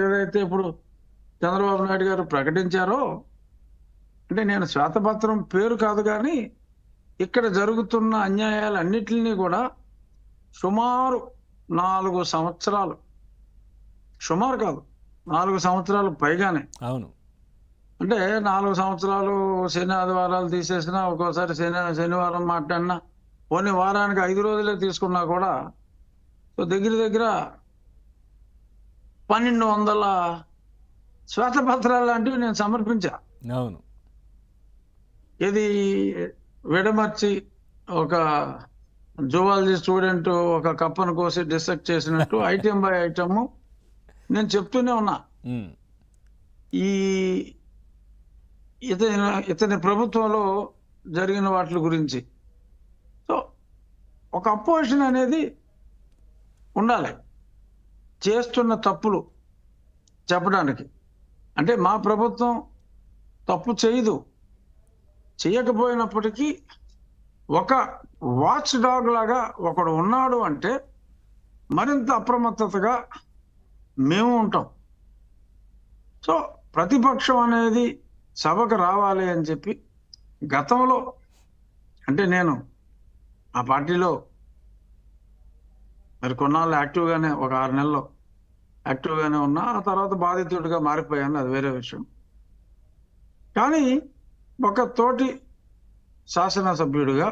ఏదైతే ఇప్పుడు చంద్రబాబు నాయుడు గారు ప్రకటించారో, అంటే నేను శ్వేతపత్రం పేరు కాదు కానీ ఇక్కడ జరుగుతున్న అన్యాయాలన్నిటిని కూడా సుమారు 4 సంవత్సరాలు, సుమారు కాదు 4 సంవత్సరాలు పైగానే, అవును. అంటే 4 సంవత్సరాలు శని ఆదివారాలు తీసేసినా, ఒక్కోసారి శనివారం మాట్లాడినా, పోనీ వారానికి 5 రోజులే తీసుకున్నా కూడా దగ్గర దగ్గర 1200 శ్వేతపత్రాలు లాంటివి నేను సమర్పించా. అవును. ఇది విడమర్చి ఒక జువాలజీ స్టూడెంట్ ఒక కప్పను కోసి డిసెక్ట్ చేసినట్టు ఐటెం బై ఐటమ్ నేను చెప్తూనే ఉన్నా. ఉమ్. ఈ ఇతని ప్రభుత్వంలో జరిగిన వాటి గురించి. సో ఒక అపోజిషన్ అనేది ఉండాలి చేస్తున్న తప్పులు చెప్పడానికి. అంటే మా ప్రభుత్వం తప్పు చేయదు, చేయకపోయినప్పటికీ ఒక వాచ్ డాగ్ లాగా ఒకడు ఉన్నాడు అంటే మరింత అప్రమత్తతగా మేము ఉంటాం. సో ప్రతిపక్షం అనేది సభకు రావాలి అని చెప్పి గతంలో, అంటే నేను ఆ పార్టీలో మరి కొన్నాళ్ళు యాక్టివ్గానే, ఒక 6 నెలలు యాక్టివ్గానే ఉన్నా. ఆ తర్వాత బాధితుడిగా మారిపోయాను, అది వేరే విషయం. కానీ ఒక తోటి శాసనసభ్యుడిగా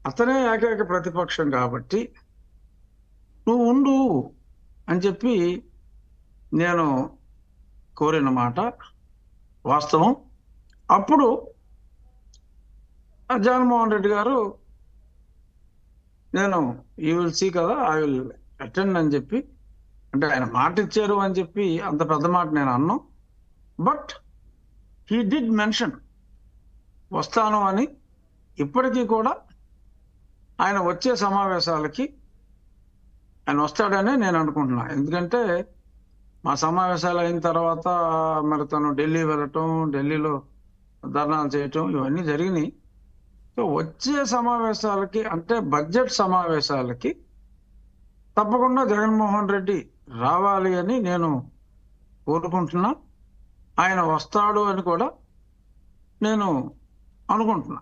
అతనే ఏకైక ప్రతిపక్షం కాబట్టి నువ్వు ఉండు అని చెప్పి నేను కోరిన మాట వాస్తవం. అప్పుడు జగన్మోహన్ రెడ్డి గారు నేను యూ విల్ సీ కదా, ఐ విల్ అటెండ్ అని చెప్పి, అంటే ఆయన మాట ఇచ్చారు అని చెప్పి అంత పెద్ద మాట నేను అన్నాను. బట్ హీ డిడ్ మెన్షన్ వస్తాను అని. ఇప్పటికీ కూడా ఆయన వచ్చే సమావేశాలకి ఆయన వస్తాడనే నేను అనుకుంటున్నా. ఎందుకంటే మా సమావేశాలు అయిన తర్వాత మరి తను ఢిల్లీ వెళ్ళటం, ఢిల్లీలో ధర్నాలు చేయటం ఇవన్నీ జరిగినాయి. సో వచ్చే సమావేశాలకి, అంటే బడ్జెట్ సమావేశాలకి తప్పకుండా జగన్మోహన్ రెడ్డి రావాలి అని నేను కోరుకుంటున్నా. ఆయన వస్తాడు అని కూడా నేను అనుకుంటున్నా.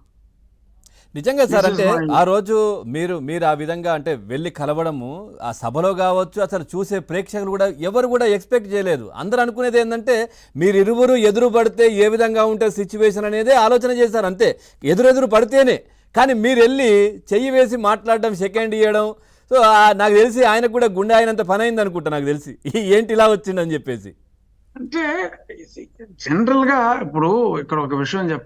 నిజంగా సార్, అంటే ఆ రోజు మీరు ఆ విధంగా అంటే వెళ్ళి కలవడము, ఆ సభలో కావచ్చు, అసలు చూసే ప్రేక్షకులు కూడా ఎవరు కూడా ఎక్స్పెక్ట్ చేయలేదు. అందరూ అనుకునేది ఏంటంటే మీరిరువురు ఎదురు పడితే ఏ విధంగా ఉంటే సిచ్యువేషన్ అనేది ఆలోచన చేశారు అంతే, ఎదురెదురు పడితేనే. కానీ మీరు వెళ్ళి చెయ్యి వేసి మాట్లాడడం, సెకండ్ ఇవ్వడం, సో నాకు తెలిసి ఆయనకు కూడా గుండె అయినంత పని అయింది అనుకుంటా నాకు తెలిసి, ఏంటి ఇలా వచ్చిందని చెప్పేసి. అంటే జనరల్ గా ఇప్పుడు ఇక్కడ ఒక విషయం చెప్పాలి.